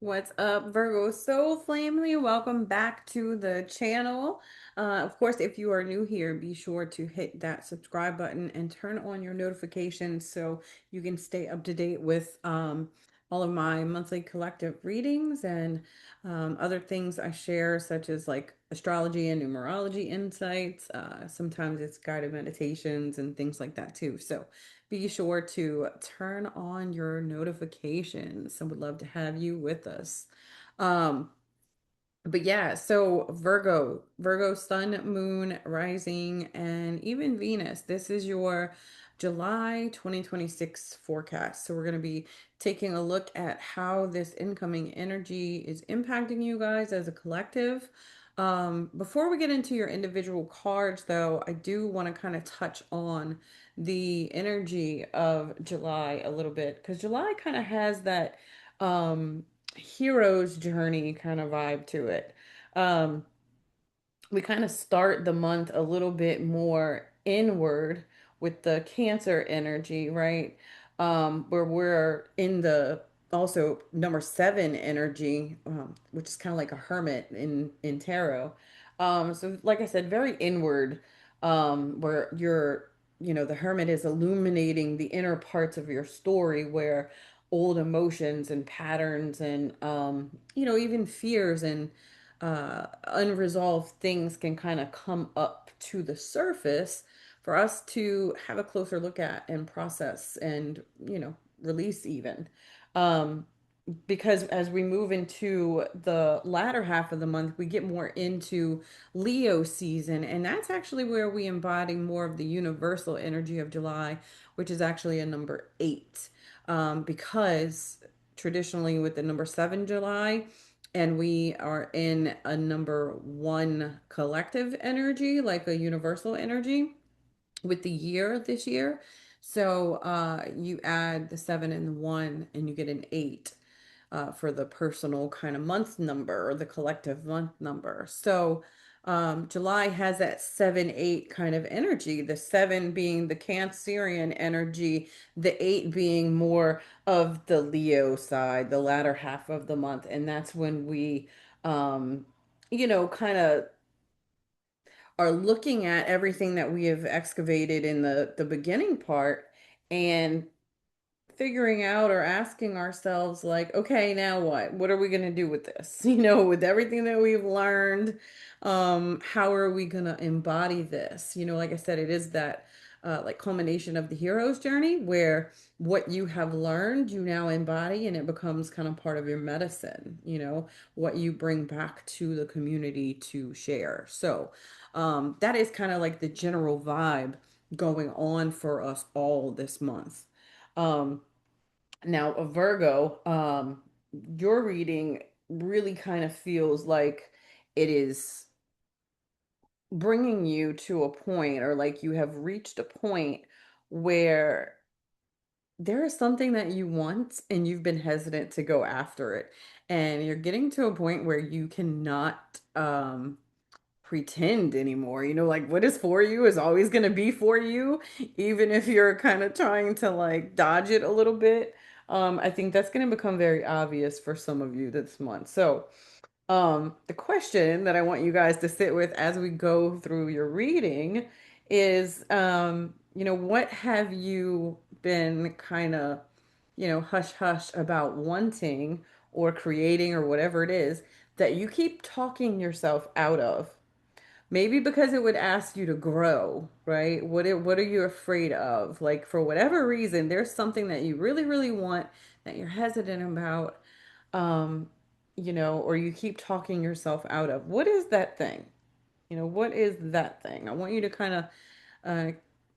What's up, Virgo Soul Family? Welcome back to the channel. Of course, if you are new here, be sure to hit that subscribe button and turn on your notifications so you can stay up to date with all of my monthly collective readings and other things I share, such as like astrology and numerology insights. Sometimes it's guided meditations and things like that too. So be sure to turn on your notifications. I would love to have you with us. Um, but yeah, so Virgo sun, moon, rising, and even Venus. This is your July 2026 forecast. So we're going to be taking a look at how this incoming energy is impacting you guys as a collective. Before we get into your individual cards, though, I do want to kind of touch on the energy of July a little bit because July kind of has that um hero's journey kind of vibe to it. Um, we kind of start the month a little bit more inward with the Cancer energy, right? Where we're in the also number seven energy, which is kind of like a hermit in tarot. So like I said, very inward, where the hermit is illuminating the inner parts of your story, where old emotions and patterns and even fears and unresolved things can kind of come up to the surface for us to have a closer look at and process and, release even. Um, because as we move into the latter half of the month, we get more into Leo season, and that's actually where we embody more of the universal energy of July, which is actually a number eight. Because traditionally with the number seven July, and we are in a number one collective energy, like a universal energy with the year this year. So you add the seven and the one, and you get an eight for the personal kind of month number or the collective month number. So July has that 7-8 kind of energy, the seven being the Cancerian energy, the eight being more of the Leo side, the latter half of the month. And that's when we, kind of are looking at everything that we have excavated in the beginning part and figuring out or asking ourselves like, okay, now what are we going to do with this? With everything that we've learned, how are we going to embody this? Like I said, it is that like culmination of the hero's journey where what you have learned you now embody, and it becomes kind of part of your medicine, what you bring back to the community to share. So that is kind of like the general vibe going on for us all this month. um Now, a Virgo, your reading really kind of feels like it is bringing you to a point, or like you have reached a point where there is something that you want and you've been hesitant to go after it. And you're getting to a point where you cannot pretend anymore. Like what is for you is always going to be for you, even if you're kind of trying to like dodge it a little bit. I think that's going to become very obvious for some of you this month. So, the question that I want you guys to sit with as we go through your reading is, what have you been kind of, hush hush about wanting or creating or whatever it is that you keep talking yourself out of? Maybe because it would ask you to grow, right? What are you afraid of? Like for whatever reason, there's something that you really, really want that you're hesitant about, um, or you keep talking yourself out of. What is that thing? What is that thing? I want you to kind of uh,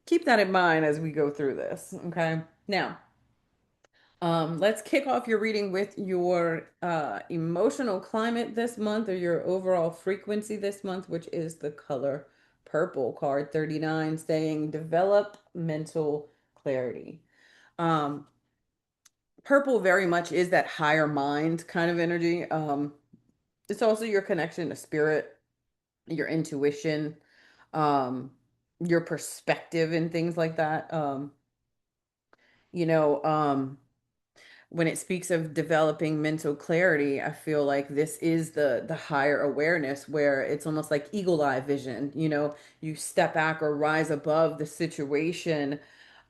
keep that in mind as we go through this. Okay. Now, let's kick off your reading with your emotional climate this month, or your overall frequency this month, which is the color purple, card 39, saying develop mental clarity. Um, Purple very much is that higher mind kind of energy. It's also your connection to spirit, your intuition, um, your perspective, and things like that. You know, um, when it speaks of developing mental clarity, I feel like this is the higher awareness where it's almost like eagle eye vision. You step back or rise above the situation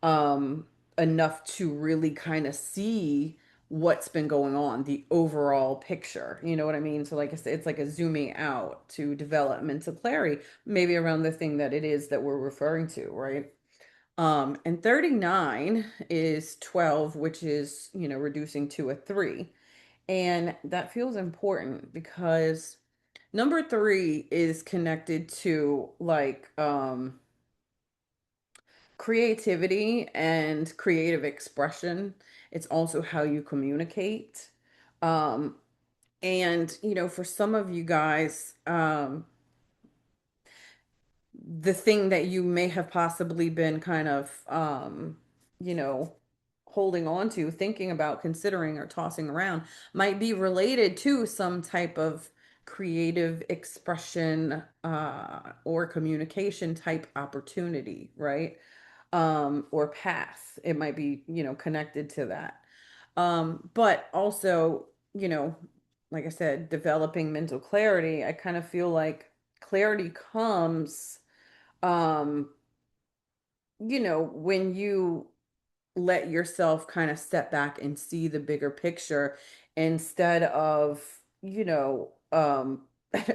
um, enough to really kind of see what's been going on, the overall picture. You know what I mean? So, like I said, it's like a zooming out to develop mental clarity, maybe around the thing that it is that we're referring to, right? And 39 is 12, which is, reducing to a 3. And that feels important because number 3 is connected to like creativity and creative expression. It's also how you communicate. Um, and, for some of you guys, the thing that you may have possibly been kind of you know holding on to, thinking about, considering, or tossing around might be related to some type of creative expression or communication type opportunity, right? Or path. It might be, connected to that. But also, you know like I said, developing mental clarity, I kind of feel like clarity comes um when you let yourself kind of step back and see the bigger picture instead of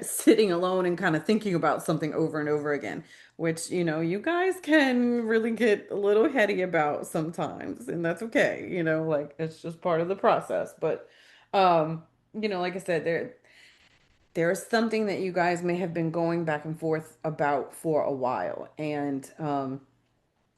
sitting alone and kind of thinking about something over and over again, which you guys can really get a little heady about sometimes, and that's okay. Like, it's just part of the process. But like I said, there's something that you guys may have been going back and forth about for a while, and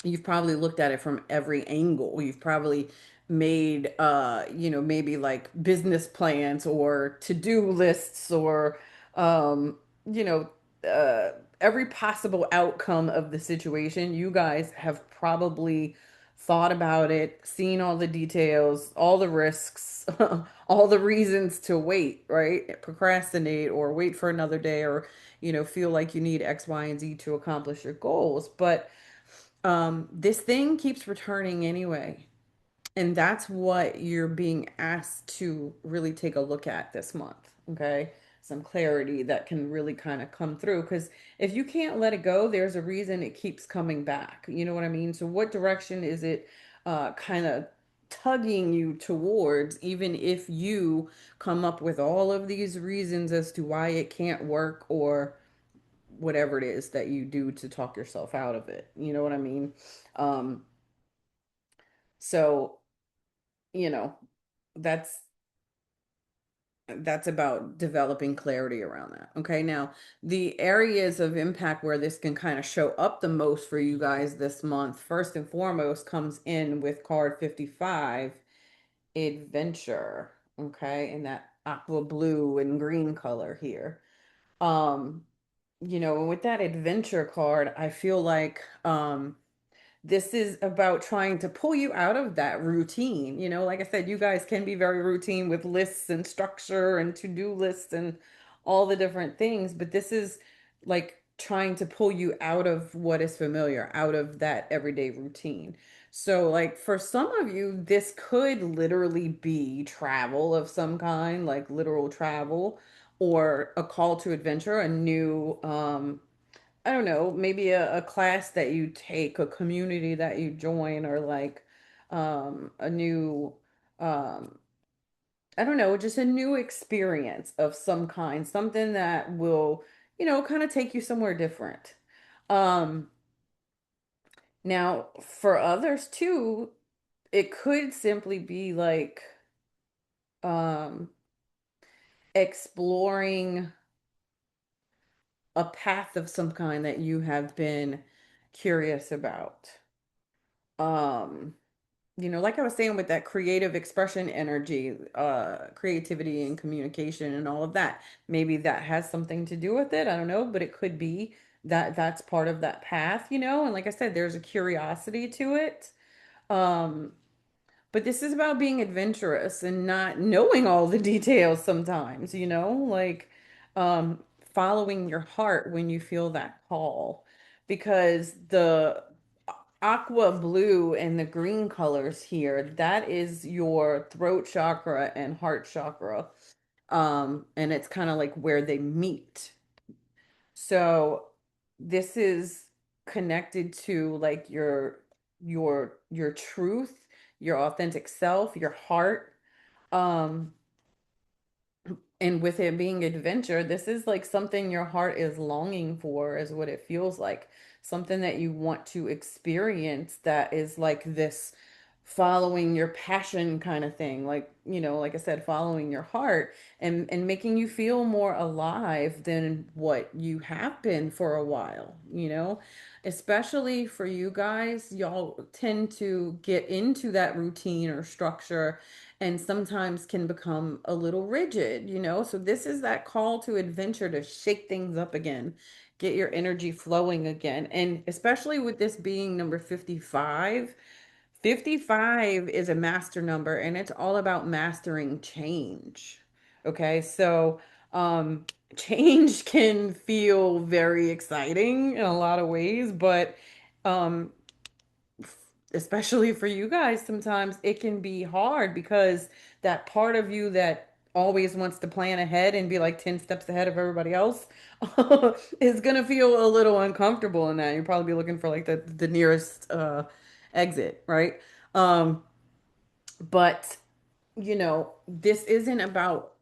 you've probably looked at it from every angle. You've probably made maybe like business plans or to-do lists, or um you know uh every possible outcome of the situation. You guys have probably thought about it, seen all the details, all the risks, all the reasons to wait, right? Procrastinate or wait for another day, or feel like you need X, Y, and Z to accomplish your goals. But this thing keeps returning anyway. And that's what you're being asked to really take a look at this month. Okay. Some clarity that can really kind of come through. Because if you can't let it go, there's a reason it keeps coming back. You know what I mean? So, what direction is it kind of tugging you towards, even if you come up with all of these reasons as to why it can't work, or whatever it is that you do to talk yourself out of it? You know what I mean? Um, so, you know, that's about developing clarity around that. Okay. Now, the areas of impact where this can kind of show up the most for you guys this month, first and foremost, comes in with card 55, adventure. Okay. And that aqua blue and green color here. Um, with that adventure card, I feel like this is about trying to pull you out of that routine. Like I said, you guys can be very routine with lists and structure and to-do lists and all the different things, but this is like trying to pull you out of what is familiar, out of that everyday routine. So, like, for some of you, this could literally be travel of some kind, like literal travel, or a call to adventure, a new I don't know, maybe a class that you take, a community that you join, or like a new um I don't know, just a new experience of some kind, something that will, kind of take you somewhere different. Um Now, for others too, it could simply be like um exploring a path of some kind that you have been curious about. Um like I was saying, with that creative expression energy, creativity and communication and all of that, maybe that has something to do with it. I don't know, but it could be that that's part of that path, and like I said, there's a curiosity to it. Um, but this is about being adventurous and not knowing all the details sometimes, like um, following your heart when you feel that call. Because aqua blue and the green colors here, that is your throat chakra and heart chakra. And it's kind of like where they meet. So this is connected to like your truth, your authentic self, your heart. Um, and with it being adventure, this is like something your heart is longing for, is what it feels like. Something that you want to experience that is like this following your passion kind of thing. Like, like I said, following your heart and making you feel more alive than what you have been for a while. Especially for you guys, y'all tend to get into that routine or structure and sometimes can become a little rigid. So this is that call to adventure to shake things up again, get your energy flowing again. And especially with this being number 55, 55 is a master number and it's all about mastering change. Okay, so um change can feel very exciting in a lot of ways, but um especially for you guys, sometimes it can be hard because that part of you that always wants to plan ahead and be like 10 steps ahead of everybody else is gonna feel a little uncomfortable in that. You'll probably be looking for like the nearest exit, right? Um, but this isn't about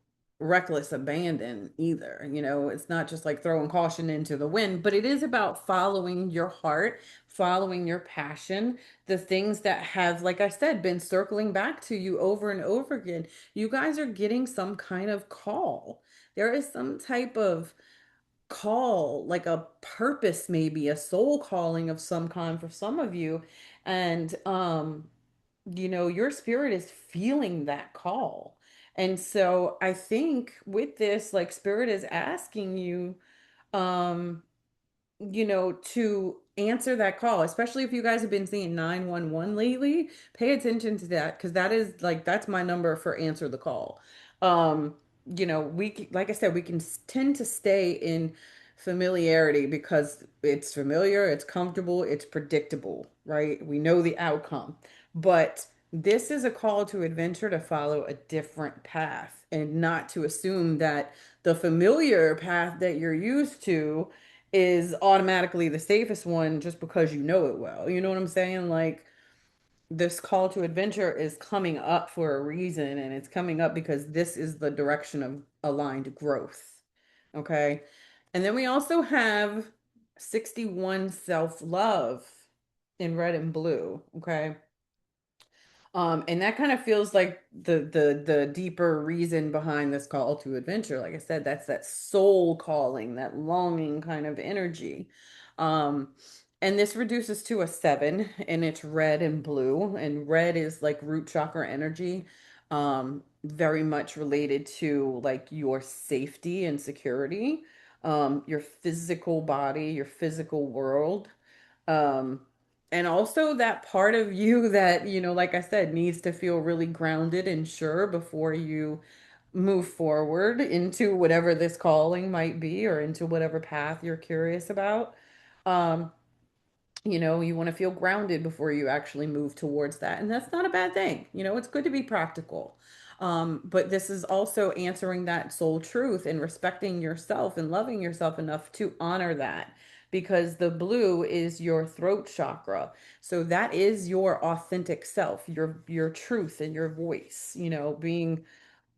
reckless abandon either. It's not just like throwing caution into the wind, but it is about following your heart, following your passion, the things that have, like I said, been circling back to you over and over again. You guys are getting some kind of call. There is some type of call, like a purpose, maybe a soul calling of some kind for some of you. And your spirit is feeling that call. And so I think with this, like spirit is asking you, um, to answer that call, especially if you guys have been seeing 911 lately, pay attention to that because that is like that's my number for answer the call. Um, like I said, we can tend to stay in familiarity because it's familiar, it's comfortable, it's predictable, right? We know the outcome. But this is a call to adventure to follow a different path and not to assume that the familiar path that you're used to is automatically the safest one just because you know it well. You know what I'm saying? Like this call to adventure is coming up for a reason and it's coming up because this is the direction of aligned growth. Okay? And then we also have 61 self-love in red and blue, okay? And that kind of feels like the deeper reason behind this call to adventure. Like I said, that's that soul calling, that longing kind of energy. Um, and this reduces to a 7, and it's red and blue. And red is like root chakra energy, very much related to like your safety and security, your physical body, your physical world. Um, and also that part of you that, like I said, needs to feel really grounded and sure before you move forward into whatever this calling might be or into whatever path you're curious about. Um, you want to feel grounded before you actually move towards that. And that's not a bad thing. It's good to be practical. But this is also answering that soul truth and respecting yourself and loving yourself enough to honor that because the blue is your throat chakra. So that is your authentic self, your truth and your voice, being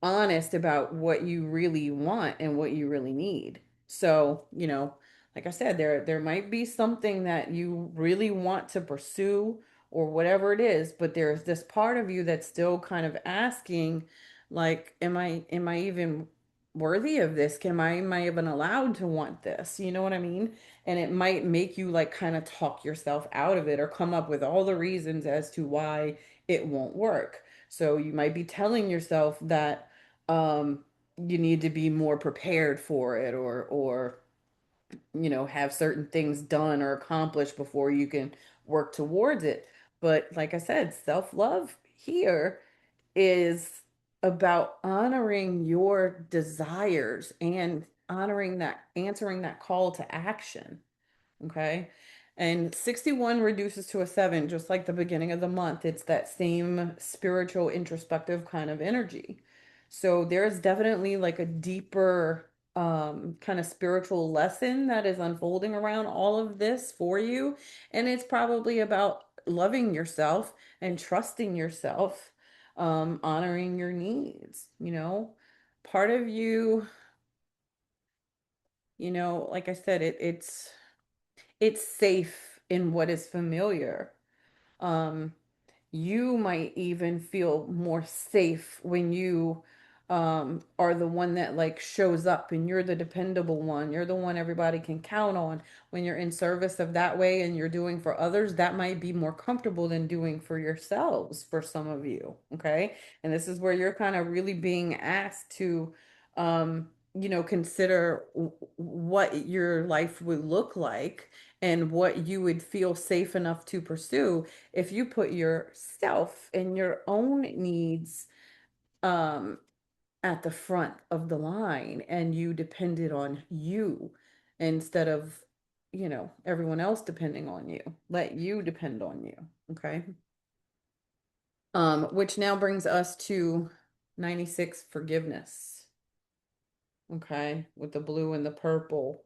honest about what you really want and what you really need. So, like I said, there might be something that you really want to pursue or whatever it is, but there's this part of you that's still kind of asking, like, am I even worthy of this? Am I even allowed to want this? You know what I mean? And it might make you like kind of talk yourself out of it or come up with all the reasons as to why it won't work. So you might be telling yourself that um you need to be more prepared for it or have certain things done or accomplished before you can work towards it. But like I said, self-love here is about honoring your desires and honoring that, answering that call to action. Okay. And 61 reduces to a 7, just like the beginning of the month. It's that same spiritual, introspective kind of energy. So there's definitely like a deeper kind of spiritual lesson that is unfolding around all of this for you. And it's probably about loving yourself and trusting yourself, honoring your needs, Part of you, like I said, it's safe in what is familiar. Um, you might even feel more safe when you are the one that like shows up and you're the dependable one. You're the one everybody can count on. When you're in service of that way and you're doing for others, that might be more comfortable than doing for yourselves for some of you. Okay. And this is where you're kind of really being asked to, consider what your life would look like and what you would feel safe enough to pursue if you put yourself and your own needs um, at the front of the line and you depended on you instead of, everyone else depending on you. Let you depend on you. Okay. Which now brings us to 96 forgiveness. Okay. With the blue and the purple.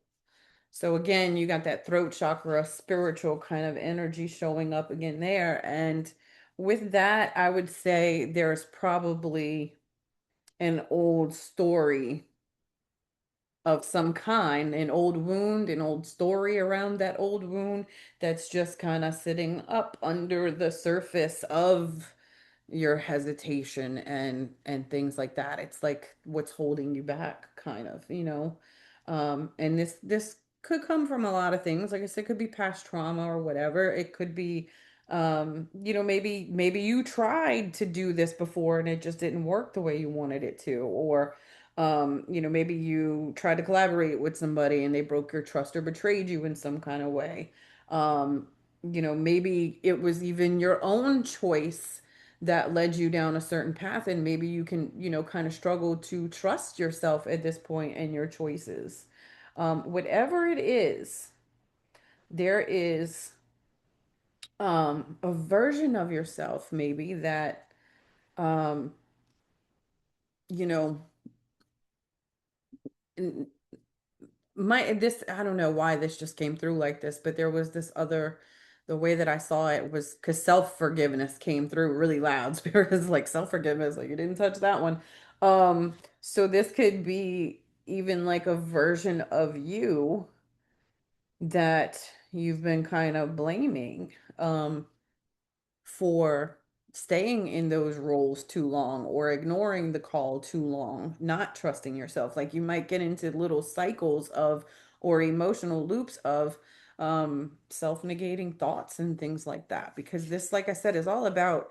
So again, you got that throat chakra, spiritual kind of energy showing up again there. And with that, I would say there's probably an old story of some kind, an old wound, an old story around that old wound that's just kind of sitting up under the surface of your hesitation and things like that. It's like what's holding you back, kind of, and this could come from a lot of things. Like I said, it could be past trauma or whatever. It could be maybe you tried to do this before and it just didn't work the way you wanted it to, or maybe you tried to collaborate with somebody and they broke your trust or betrayed you in some kind of way. Maybe it was even your own choice that led you down a certain path, and maybe you can, kind of struggle to trust yourself at this point and your choices. Whatever it is, there is a version of yourself maybe that um, you know I don't know why this just came through like this, but there was this other, the way that I saw it was because self-forgiveness came through really loud. Spirit is like self-forgiveness, like you didn't touch that one. So this could be even like a version of you that you've been kind of blaming. For staying in those roles too long or ignoring the call too long, not trusting yourself. Like you might get into little cycles of or emotional loops of self-negating thoughts and things like that. Because this, like I said, is all about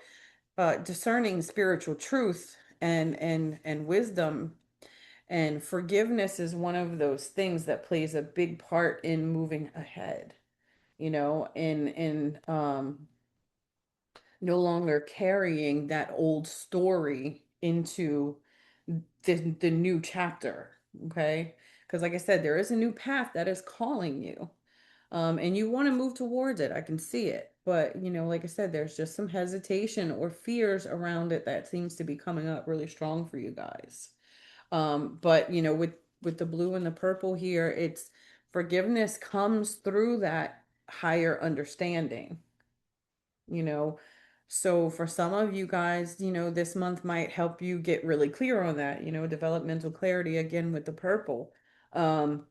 discerning spiritual truth and wisdom. And forgiveness is one of those things that plays a big part in moving ahead, in no longer carrying that old story into the new chapter. Okay. Because, like I said, there is a new path that is calling you. And you want to move towards it. I can see it. But, like I said, there's just some hesitation or fears around it that seems to be coming up really strong for you guys. But, with the blue and the purple here, it's forgiveness comes through that higher understanding you know. So for some of you guys, this month might help you get really clear on that, developmental clarity again with the purple, um,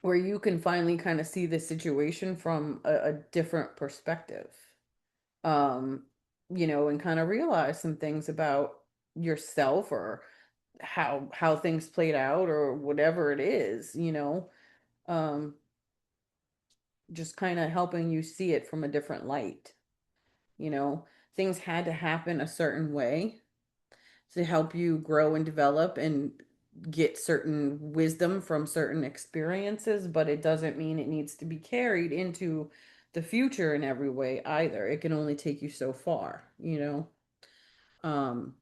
where you can finally kind of see the situation from a different perspective, um, and kind of realize some things about yourself or how things played out or whatever it is, um, just kind of helping you see it from a different light. You know, things had to happen a certain way to help you grow and develop and get certain wisdom from certain experiences, but it doesn't mean it needs to be carried into the future in every way either. It can only take you so far. Um,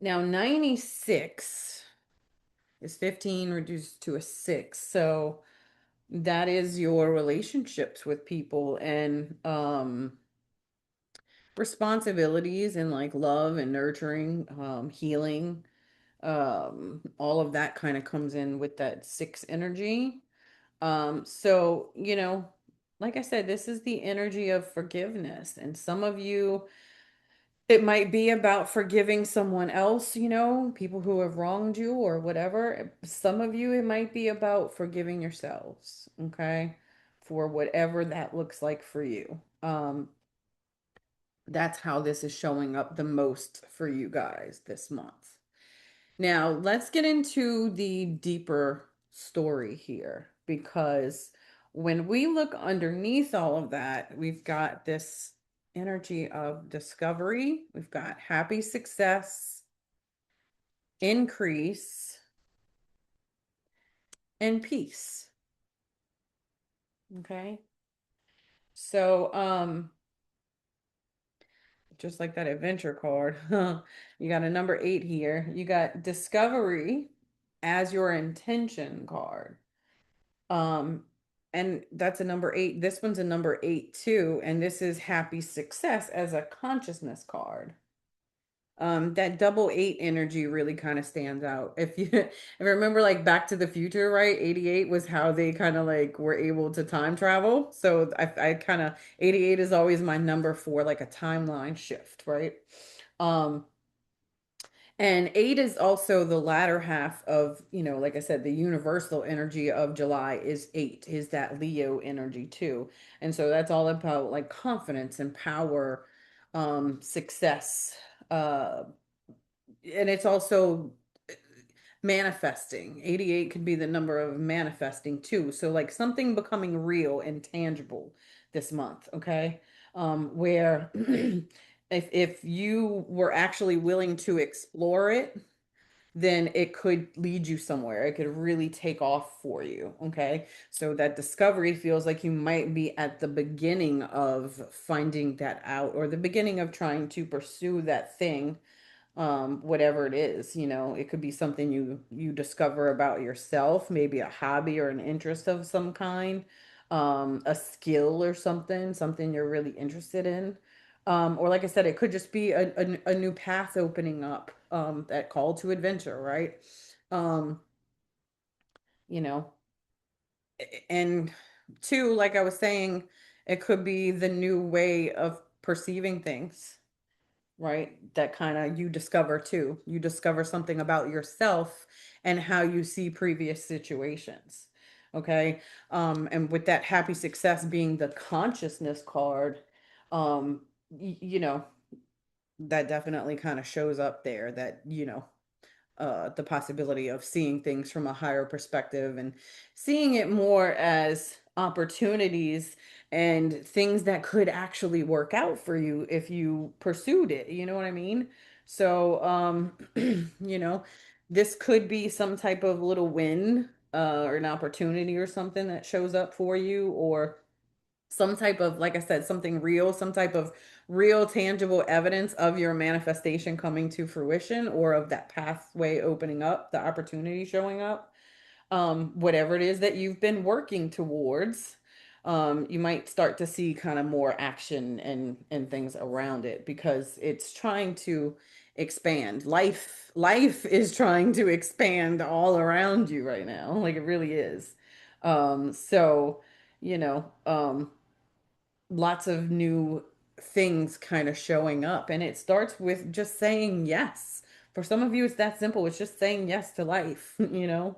Now 96 is 15 reduced to a 6. So that is your relationships with people and responsibilities and like love and nurturing, healing. All of that kind of comes in with that six energy. So, like I said, this is the energy of forgiveness. And some of you, it might be about forgiving someone else, people who have wronged you or whatever. Some of you, it might be about forgiving yourselves, okay? For whatever that looks like for you. That's how this is showing up the most for you guys this month. Now, let's get into the deeper story here because when we look underneath all of that, we've got this energy of discovery, we've got happy success, increase, and peace. Okay? So, just like that adventure card, you got a number 8 here. You got discovery as your intention card. Um, and that's a number 8. This one's a number 8 too, and this is happy success as a consciousness card. That double 8 energy really kind of stands out. If you if you remember like Back to the Future, right? 88 was how they kind of like were able to time travel. So I kind of 88 is always my number for like a timeline shift, right? Um, and 8 is also the latter half of, like I said, the universal energy of July is 8, is that Leo energy too. And so that's all about like confidence and power, success. And it's also manifesting. 88 could be the number of manifesting too. So like something becoming real and tangible this month, okay? Where if you were actually willing to explore it, then it could lead you somewhere. It could really take off for you. Okay. So that discovery feels like you might be at the beginning of finding that out or the beginning of trying to pursue that thing, whatever it is. It could be something you discover about yourself, maybe a hobby or an interest of some kind, a skill or something you're really interested in. Or like I said, it could just be a new path opening up, that call to adventure, right? Um, you know, and two, like I was saying, it could be the new way of perceiving things, right? That kind of you discover too. You discover something about yourself and how you see previous situations. Okay. And with that happy success being the consciousness card, um, y- you know, that definitely kind of shows up there that, the possibility of seeing things from a higher perspective and seeing it more as opportunities and things that could actually work out for you if you pursued it. You know what I mean? So, you know, this could be some type of little win, or an opportunity or something that shows up for you, or some type of, like I said, something real, some type of real tangible evidence of your manifestation coming to fruition or of that pathway opening up, the opportunity showing up. Whatever it is that you've been working towards, you might start to see kind of more action and things around it because it's trying to expand. Life is trying to expand all around you right now. Like it really is. So, you know, lots of new things kind of showing up. And it starts with just saying yes. For some of you, it's that simple. It's just saying yes to life, you know?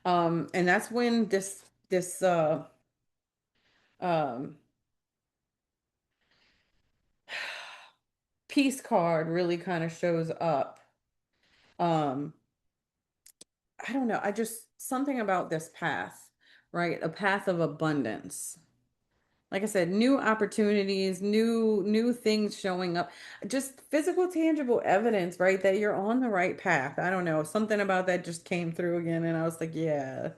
And that's when this um peace card really kind of shows up. Um, I don't know. I just something about this path, right? A path of abundance. Like I said, new opportunities, new things showing up, just physical tangible evidence, right, that you're on the right path. I don't know, something about that just came through again and I was like, yeah,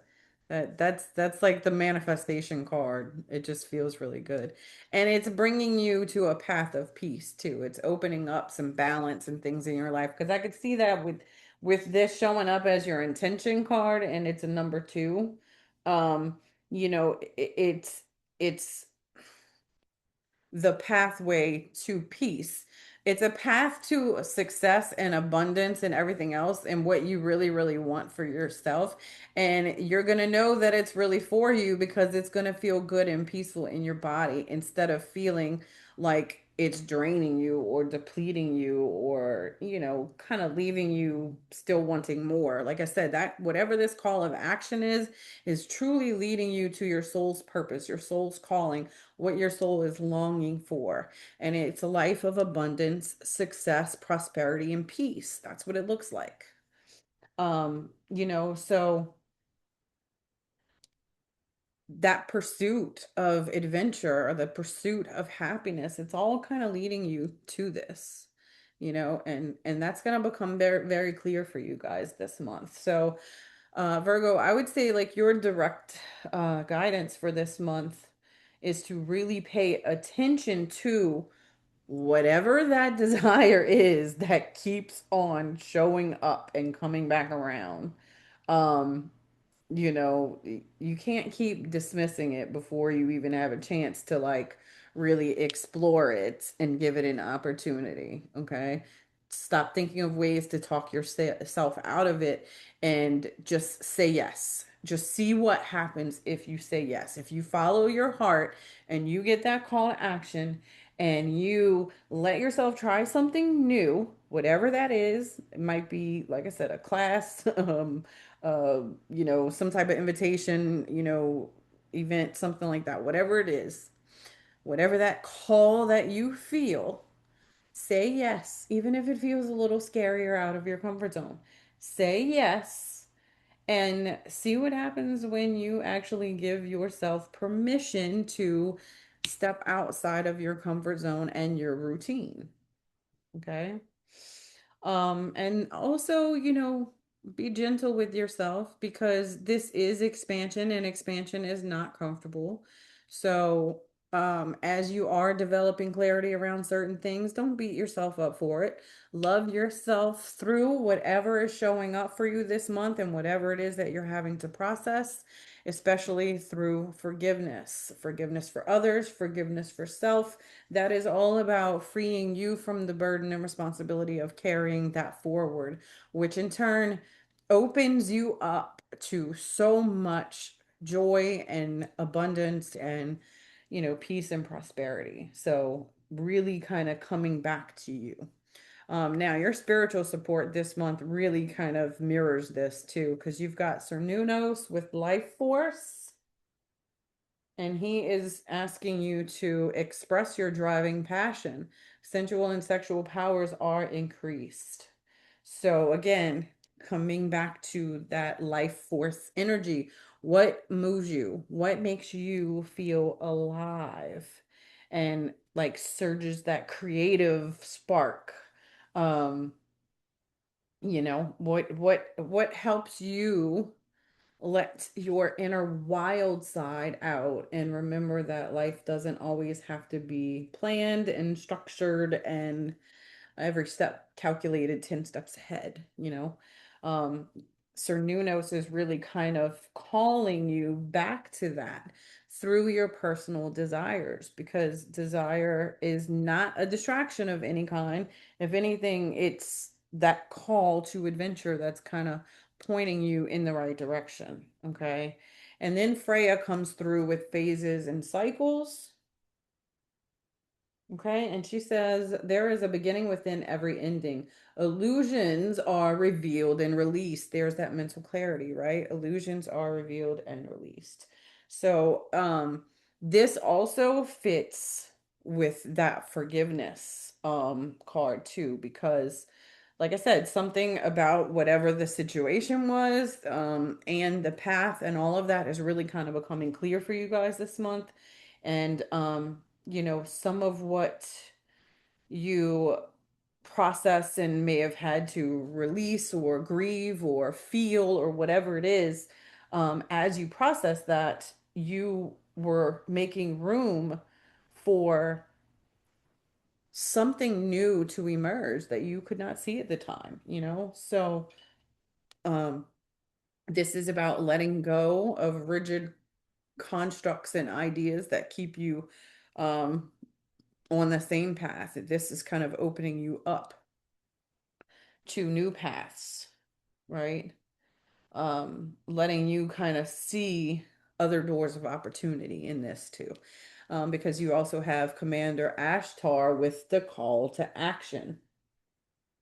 that's like the manifestation card. It just feels really good. And it's bringing you to a path of peace too. It's opening up some balance and things in your life because I could see that with this showing up as your intention card and it's a number 2. it's the pathway to peace. It's a path to success and abundance and everything else and what you really, really want for yourself. And you're going to know that it's really for you because it's going to feel good and peaceful in your body instead of feeling like it's draining you or depleting you or, kind of leaving you still wanting more. Like I said, that whatever this call of action is truly leading you to your soul's purpose, your soul's calling, what your soul is longing for. And it's a life of abundance, success, prosperity, and peace. That's what it looks like. So that pursuit of adventure or the pursuit of happiness, it's all kind of leading you to this, and that's going to become very, very clear for you guys this month. So, Virgo, I would say like your direct guidance for this month is to really pay attention to whatever that desire is that keeps on showing up and coming back around. Um, you can't keep dismissing it before you even have a chance to like really explore it and give it an opportunity. Okay. Stop thinking of ways to talk yourself out of it and just say yes. Just see what happens if you say yes. If you follow your heart and you get that call to action and you let yourself try something new, whatever that is, it might be, like I said, a class, some type of invitation, event, something like that, whatever it is, whatever that call that you feel, say yes, even if it feels a little scary or out of your comfort zone. Say yes and see what happens when you actually give yourself permission to step outside of your comfort zone and your routine. Okay. And also, be gentle with yourself because this is expansion and expansion is not comfortable. So, as you are developing clarity around certain things, don't beat yourself up for it. Love yourself through whatever is showing up for you this month and whatever it is that you're having to process, especially through forgiveness, forgiveness for others, forgiveness for self. That is all about freeing you from the burden and responsibility of carrying that forward, which in turn opens you up to so much joy and abundance and, peace and prosperity. So, really kind of coming back to you. Now, your spiritual support this month really kind of mirrors this too, because you've got Sir Nunos with Life Force. And he is asking you to express your driving passion. Sensual and sexual powers are increased. So, again, coming back to that life force energy, what moves you? What makes you feel alive? And like surges that creative spark. Um, what helps you let your inner wild side out and remember that life doesn't always have to be planned and structured and every step calculated 10 steps ahead. um Sir Nunos is really kind of calling you back to that through your personal desires because desire is not a distraction of any kind. If anything, it's that call to adventure that's kind of pointing you in the right direction. Okay. And then Freya comes through with phases and cycles. Okay, and she says there is a beginning within every ending. Illusions are revealed and released. There's that mental clarity, right? Illusions are revealed and released. So, this also fits with that forgiveness card too, because like I said, something about whatever the situation was, and the path and all of that is really kind of becoming clear for you guys this month. And some of what you process and may have had to release or grieve or feel or whatever it is, as you process that, you were making room for something new to emerge that you could not see at the time. So, um, this is about letting go of rigid constructs and ideas that keep you um, on the same path. This is kind of opening you up to new paths, right? Letting you kind of see other doors of opportunity in this too. Because you also have Commander Ashtar with the call to action.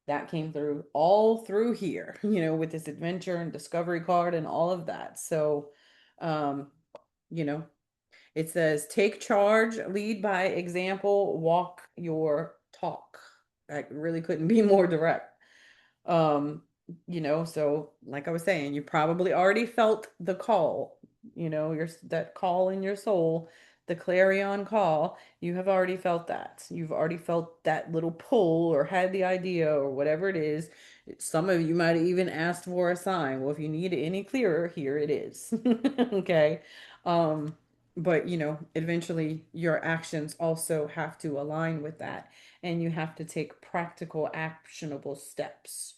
That came through all through here, with this adventure and discovery card and all of that. So, um, you know, it says take charge, lead by example, walk your talk. I really couldn't be more direct. Um, so like I was saying, you probably already felt the call, your that call in your soul, the clarion call. You have already felt that. You've already felt that little pull or had the idea or whatever it is. Some of you might have even asked for a sign. Well, if you need it any clearer, here it is. Okay. Um, but eventually your actions also have to align with that, and you have to take practical, actionable steps.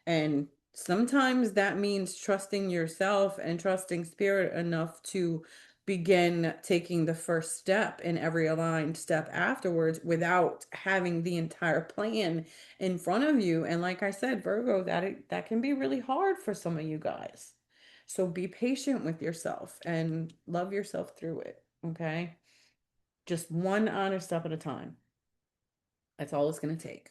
And sometimes that means trusting yourself and trusting spirit enough to begin taking the first step in every aligned step afterwards without having the entire plan in front of you. And like I said, Virgo, that can be really hard for some of you guys. So be patient with yourself and love yourself through it, okay? Just one honest step at a time. That's all it's going to take.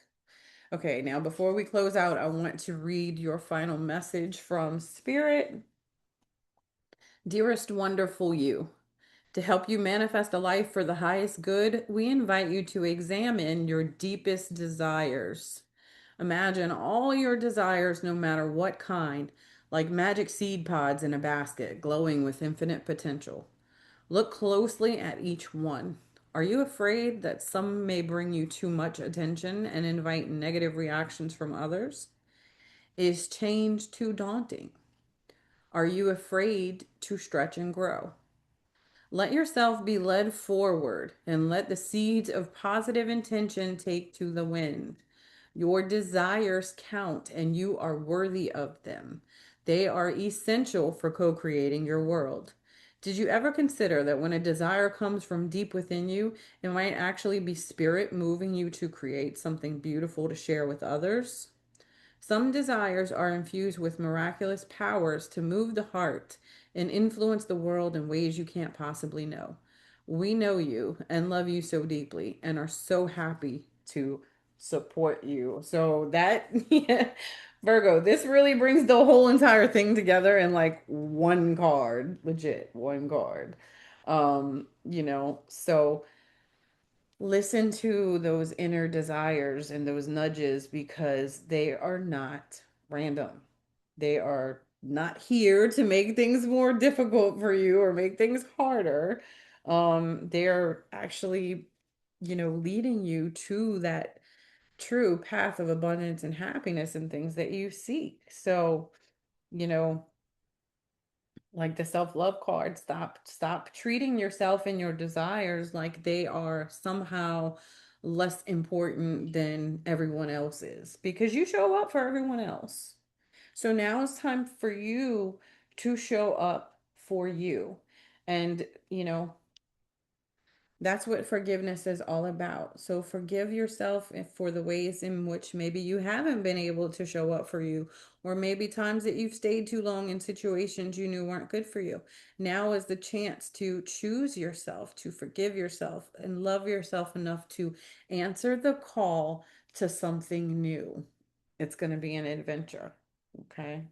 Okay, now before we close out, I want to read your final message from Spirit. Dearest wonderful you, to help you manifest a life for the highest good, we invite you to examine your deepest desires. Imagine all your desires, no matter what kind, like magic seed pods in a basket, glowing with infinite potential. Look closely at each one. Are you afraid that some may bring you too much attention and invite negative reactions from others? Is change too daunting? Are you afraid to stretch and grow? Let yourself be led forward and let the seeds of positive intention take to the wind. Your desires count and you are worthy of them. They are essential for co creating your world. Did you ever consider that when a desire comes from deep within you, it might actually be spirit moving you to create something beautiful to share with others? Some desires are infused with miraculous powers to move the heart and influence the world in ways you can't possibly know. We know you and love you so deeply and are so happy to support you. So that, yeah, Virgo, this really brings the whole entire thing together in like one card, legit, one card. So listen to those inner desires and those nudges because they are not random. They are not here to make things more difficult for you or make things harder. They're actually, leading you to that true path of abundance and happiness and things that you seek. So, you know, like the self-love card, stop treating yourself and your desires like they are somehow less important than everyone else's, because you show up for everyone else. So now it's time for you to show up for you. And that's what forgiveness is all about. So forgive yourself for the ways in which maybe you haven't been able to show up for you, or maybe times that you've stayed too long in situations you knew weren't good for you. Now is the chance to choose yourself, to forgive yourself, and love yourself enough to answer the call to something new. It's going to be an adventure. Okay.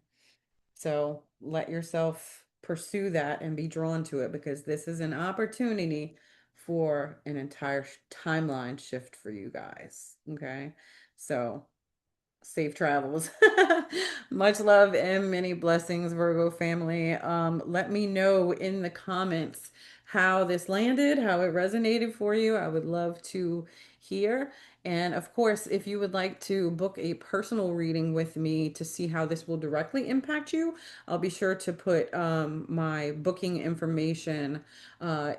So let yourself pursue that and be drawn to it, because this is an opportunity for an entire timeline shift for you guys. Okay. So safe travels. Much love and many blessings, Virgo family. Let me know in the comments how this landed, how it resonated for you. I would love to hear. And of course, if you would like to book a personal reading with me to see how this will directly impact you, I'll be sure to put my booking information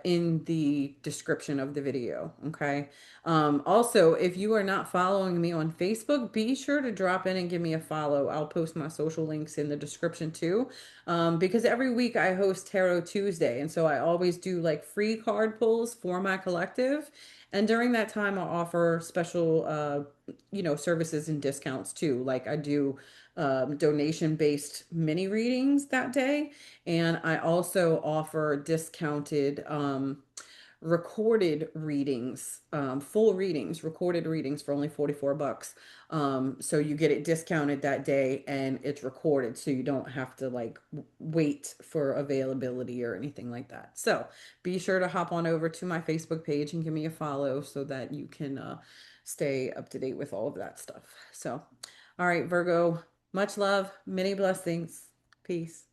in the description of the video. Okay. Also, if you are not following me on Facebook, be sure to drop in and give me a follow. I'll post my social links in the description too. Because every week I host Tarot Tuesday. And so I always do like free card pulls for my collective. And during that time, I'll offer special, services and discounts too. Like I do donation-based mini readings that day, and I also offer discounted recorded readings, full readings, recorded readings for only 44 bucks. So you get it discounted that day and it's recorded so you don't have to like wait for availability or anything like that. So be sure to hop on over to my Facebook page and give me a follow so that you can stay up to date with all of that stuff. So, all right, Virgo, much love, many blessings. Peace.